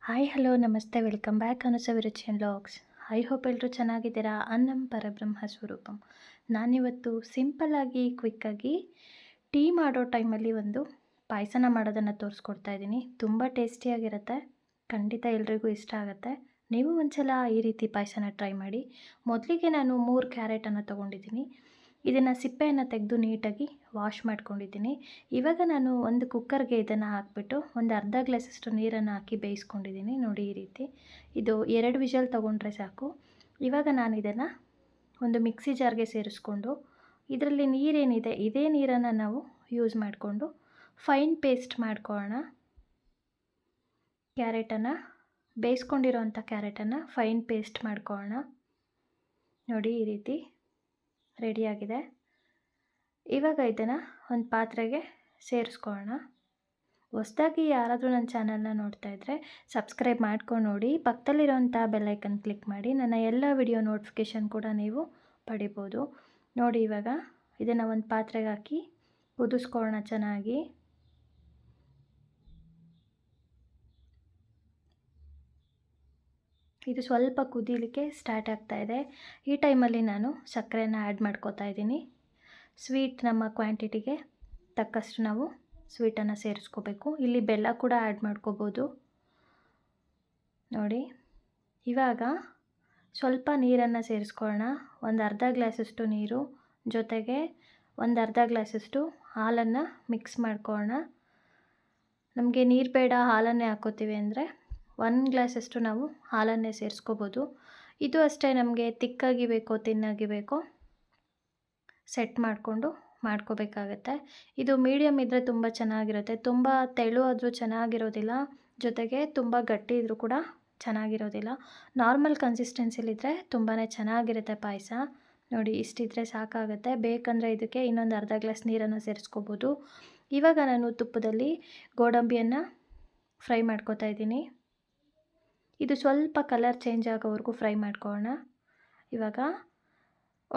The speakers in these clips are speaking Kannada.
ಹಾಯ್ ಹಲೋ ನಮಸ್ತೆ ವೆಲ್ಕಮ್ ಬ್ಯಾಕ್ ಅನುಸ ವಿರುಚಿಯನ್ ವ್ಲಾಗ್ಸ್. ಐ ಹೋಪ್ ಎಲ್ಲರೂ ಚೆನ್ನಾಗಿದ್ದೀರಾ. ಅನ್ನಂ ಪರಬ್ರಹ್ಮ ಸ್ವರೂಪಂ. ನಾನಿವತ್ತು ಸಿಂಪಲ್ಲಾಗಿ ಕ್ವಿಕ್ಕಾಗಿ ಟೀ ಮಾಡೋ ಟೈಮಲ್ಲಿ ಒಂದು ಪಾಯಸನ ಮಾಡೋದನ್ನು ತೋರಿಸ್ಕೊಡ್ತಾ ಇದ್ದೀನಿ. ತುಂಬ ಟೇಸ್ಟಿಯಾಗಿರುತ್ತೆ, ಖಂಡಿತ ಎಲ್ರಿಗೂ ಇಷ್ಟ ಆಗುತ್ತೆ. ನೀವು ಒಂದ್ಸಲ ಈ ರೀತಿ ಪಾಯಸನ ಟ್ರೈ ಮಾಡಿ. ಮೊದಲಿಗೆ ನಾನು 3 ಕ್ಯಾರೆಟನ್ನು ತೊಗೊಂಡಿದ್ದೀನಿ. ಇದನ್ನು ಸಿಪ್ಪೆಯನ್ನು ತೆಗೆದು ನೀಟಾಗಿ ವಾಶ್ ಮಾಡ್ಕೊಂಡಿದ್ದೀನಿ. ಇವಾಗ ನಾನು ಒಂದು ಕುಕ್ಕರ್ಗೆ ಇದನ್ನು ಹಾಕಿಬಿಟ್ಟು ಒಂದು ಅರ್ಧ ಗ್ಲಾಸಷ್ಟು ನೀರನ್ನು ಹಾಕಿ ಬೇಯಿಸ್ಕೊಂಡಿದ್ದೀನಿ. ನೋಡಿ ಈ ರೀತಿ. ಇದು 2 ವಿಷಲ್ ತೊಗೊಂಡ್ರೆ ಸಾಕು. ಇವಾಗ ನಾನು ಇದನ್ನು ಒಂದು ಮಿಕ್ಸಿ ಜಾರ್ಗೆ ಸೇರಿಸ್ಕೊಂಡು ಇದರಲ್ಲಿ ನೀರೇನಿದೆ ಇದೇ ನೀರನ್ನು ನಾವು ಯೂಸ್ ಮಾಡಿಕೊಂಡು ಫೈನ್ ಪೇಸ್ಟ್ ಮಾಡ್ಕೊಳ್ಳೋಣ. ಕ್ಯಾರೆಟನ್ನು ಬೇಯಿಸ್ಕೊಂಡಿರೋಂಥ ಕ್ಯಾರೆಟನ್ನು ಫೈನ್ ಪೇಸ್ಟ್ ಮಾಡ್ಕೊಳ್ಳೋಣ. ನೋಡಿ ಈ ರೀತಿ ರೆಡಿಯಾಗಿದೆ. ಇವಾಗ ಇದನ್ನು ಒಂದು ಪಾತ್ರೆಗೆ ಸೇರಿಸ್ಕೊಳ್ಳೋಣ. ಹೊಸದಾಗಿ ಯಾರಾದರೂ ನನ್ನ ಚಾನಲ್ನ ನೋಡ್ತಾ ಇದ್ದರೆ ಸಬ್ಸ್ಕ್ರೈಬ್ ಮಾಡ್ಕೊಂಡು ನೋಡಿ, ಪಕ್ಕದಲ್ಲಿರೋಂಥ ಬೆಲ್ಲೈಕನ್ ಕ್ಲಿಕ್ ಮಾಡಿ. ನನ್ನ ಎಲ್ಲ ವಿಡಿಯೋ ನೋಟಿಫಿಕೇಷನ್ ಕೂಡ ನೀವು ಪಡಿಬೋದು. ನೋಡಿ ಇವಾಗ ಇದನ್ನು ಒಂದು ಪಾತ್ರೆಗೆ ಹಾಕಿ ಕುದಿಸ್ಕೊಳ್ಳೋಣ ಚೆನ್ನಾಗಿ. ಇದು ಸ್ವಲ್ಪ ಕುದೀಲಿಕ್ಕೆ ಸ್ಟಾರ್ಟ್ ಆಗ್ತಾಯಿದೆ. ಈ ಟೈಮಲ್ಲಿ ನಾನು ಸಕ್ಕರೆನ ಆ್ಯಡ್ ಮಾಡ್ಕೋತಾ ಇದ್ದೀನಿ. ಸ್ವೀಟ್ ನಮ್ಮ ಕ್ವಾಂಟಿಟಿಗೆ ತಕ್ಕಷ್ಟು ನಾವು ಸ್ವೀಟನ್ನು ಸೇರಿಸ್ಕೋಬೇಕು. ಇಲ್ಲಿ ಬೆಲ್ಲ ಕೂಡ ಆ್ಯಡ್ ಮಾಡ್ಕೋಬೋದು. ನೋಡಿ ಇವಾಗ ಸ್ವಲ್ಪ ನೀರನ್ನು ಸೇರಿಸ್ಕೊಳ್ಳೋಣ. ಒಂದು ಅರ್ಧ ಗ್ಲಾಸಷ್ಟು ನೀರು ಜೊತೆಗೆ ಒಂದು ಅರ್ಧ ಗ್ಲಾಸಷ್ಟು ಹಾಲನ್ನು ಮಿಕ್ಸ್ ಮಾಡ್ಕೊಳ್ಳೋಣ. ನಮಗೆ ನೀರು ಬೇಡ ಹಾಲನ್ನೇ ಹಾಕೋತೀವಿ ಅಂದರೆ 1 ಗ್ಲಾಸಷ್ಟು ನಾವು ಹಾಲನ್ನೇ ಸೇರಿಸ್ಕೋಬೋದು. ಇದು ಅಷ್ಟೇ, ನಮಗೆ ತಿಕ್ಕಾಗಿ ಬೇಕೋ ತಿನ್ನಾಗಿ ಬೇಕೋ ಸೆಟ್ ಮಾಡಿಕೊಂಡು ಮಾಡ್ಕೋಬೇಕಾಗತ್ತೆ. ಇದು ಮೀಡಿಯಮ್ ಇದ್ದರೆ ತುಂಬ ಚೆನ್ನಾಗಿರುತ್ತೆ. ತುಂಬ ತೆಳು ಆದರೂ ಚೆನ್ನಾಗಿರೋದಿಲ್ಲ, ಜೊತೆಗೆ ತುಂಬ ಗಟ್ಟಿ ಇದ್ದರೂ ಕೂಡ ಚೆನ್ನಾಗಿರೋದಿಲ್ಲ. ನಾರ್ಮಲ್ ಕನ್ಸಿಸ್ಟೆನ್ಸಿಲಿದ್ದರೆ ತುಂಬಾ ಚೆನ್ನಾಗಿರುತ್ತೆ ಪಾಯಸ. ನೋಡಿ ಇಷ್ಟಿದ್ರೆ ಸಾಕಾಗುತ್ತೆ. ಬೇಕಂದರೆ ಇದಕ್ಕೆ ಇನ್ನೊಂದು ಅರ್ಧ ಗ್ಲಾಸ್ ನೀರನ್ನು ಸೇರಿಸ್ಕೋಬೋದು. ಇವಾಗ ನಾನು ತುಪ್ಪದಲ್ಲಿ ಗೋಡಂಬಿಯನ್ನು ಫ್ರೈ ಮಾಡ್ಕೋತಾ ಇದ್ದೀನಿ. ಇದು ಸ್ವಲ್ಪ ಕಲರ್ ಚೇಂಜ್ ಆಗೋವರೆಗೂ ಫ್ರೈ ಮಾಡ್ಕೊಳ್ಳೋಣ. ಇವಾಗ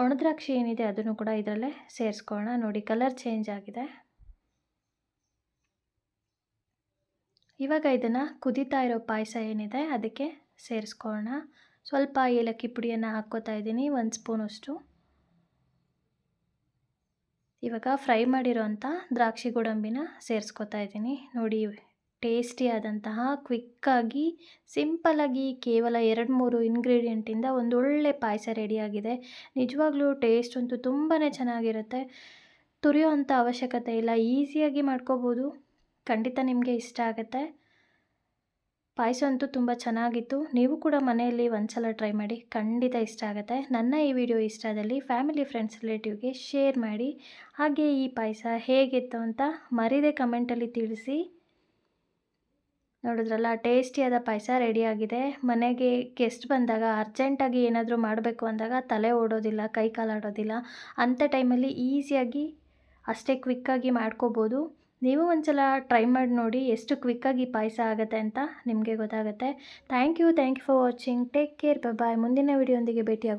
ಒಣದ್ರಾಕ್ಷಿ ಏನಿದೆ ಅದನ್ನು ಕೂಡ ಇದರಲ್ಲೇ ಸೇರಿಸ್ಕೊಳ್ಳೋಣ. ನೋಡಿ ಕಲರ್ ಚೇಂಜ್ ಆಗಿದೆ. ಇವಾಗ ಇದನ್ನು ಕುದೀತಾ ಇರೋ ಪಾಯಸ ಏನಿದೆ ಅದಕ್ಕೆ ಸೇರಿಸ್ಕೊಳ್ಳೋಣ. ಸ್ವಲ್ಪ ಏಲಕ್ಕಿ ಪುಡಿಯನ್ನು ಹಾಕ್ಕೋತಾ ಇದ್ದೀನಿ, 1 ಸ್ಪೂನಷ್ಟು. ಇವಾಗ ಫ್ರೈ ಮಾಡಿರೋಂಥ ದ್ರಾಕ್ಷಿ ಗೋಡಂಬಿನ ಸೇರಿಸ್ಕೋತಾ ಇದ್ದೀನಿ. ನೋಡಿ ಟೇಸ್ಟಿಯಾದಂತಹ ಕ್ವಿಕ್ಕಾಗಿ ಸಿಂಪಲ್ಲಾಗಿ ಕೇವಲ 2-3 ಇಂಗ್ರೀಡಿಯೆಂಟಿಂದ ಒಂದೊಳ್ಳೆ ಪಾಯಸ ರೆಡಿಯಾಗಿದೆ. ನಿಜವಾಗ್ಲೂ ಟೇಸ್ಟ್ ಅಂತೂ ತುಂಬಾ ಚೆನ್ನಾಗಿರುತ್ತೆ. ತುರಿಯೋ ಅಂಥ ಅವಶ್ಯಕತೆ ಇಲ್ಲ, ಈಸಿಯಾಗಿ ಮಾಡ್ಕೋಬೋದು. ಖಂಡಿತ ನಿಮಗೆ ಇಷ್ಟ ಆಗುತ್ತೆ. ಪಾಯಸ ಅಂತೂ ತುಂಬ ಚೆನ್ನಾಗಿತ್ತು. ನೀವು ಕೂಡ ಮನೆಯಲ್ಲಿ ಒಂದ್ಸಲ ಟ್ರೈ ಮಾಡಿ, ಖಂಡಿತ ಇಷ್ಟ ಆಗುತ್ತೆ. ನನ್ನ ಈ ವಿಡಿಯೋ ಇಷ್ಟ ಆದಲ್ಲಿ ಫ್ಯಾಮಿಲಿ ಫ್ರೆಂಡ್ಸ್ ರಿಲೇಟಿವ್ಗೆ ಶೇರ್ ಮಾಡಿ. ಹಾಗೆ ಈ ಪಾಯಸ ಹೇಗಿತ್ತು ಅಂತ ಮರೀದೆ ಕಮೆಂಟಲ್ಲಿ ತಿಳಿಸಿ. ನೋಡಿದ್ರಲ್ಲ, ಟೇಸ್ಟಿಯಾದ ಪಾಯಸ ರೆಡಿಯಾಗಿದೆ. ಮನೆಗೆ ಗೆಸ್ಟ್ ಬಂದಾಗ ಅರ್ಜೆಂಟಾಗಿ ಏನಾದರೂ ಮಾಡಬೇಕು ಅಂದಾಗ ತಲೆ ಓಡೋದಿಲ್ಲ, ಕೈ ಕಾಲಾಡೋದಿಲ್ಲ. ಅಂಥ ಟೈಮಲ್ಲಿ ಈಸಿಯಾಗಿ ಅಷ್ಟೇ ಕ್ವಿಕ್ಕಾಗಿ ಮಾಡ್ಕೋಬೋದು. ನೀವು ಒಂದ್ಸಲ ಟ್ರೈ ಮಾಡಿ ನೋಡಿ ಎಷ್ಟು ಕ್ವಿಕ್ಕಾಗಿ ಪಾಯಸ ಆಗುತ್ತೆ ಅಂತ ನಿಮಗೆ ಗೊತ್ತಾಗುತ್ತೆ. Thank you for watching. Take care, bye. ಮುಂದಿನ ವಿಡಿಯೋಂದಿಗೆ ಭೇಟಿಯಾಗ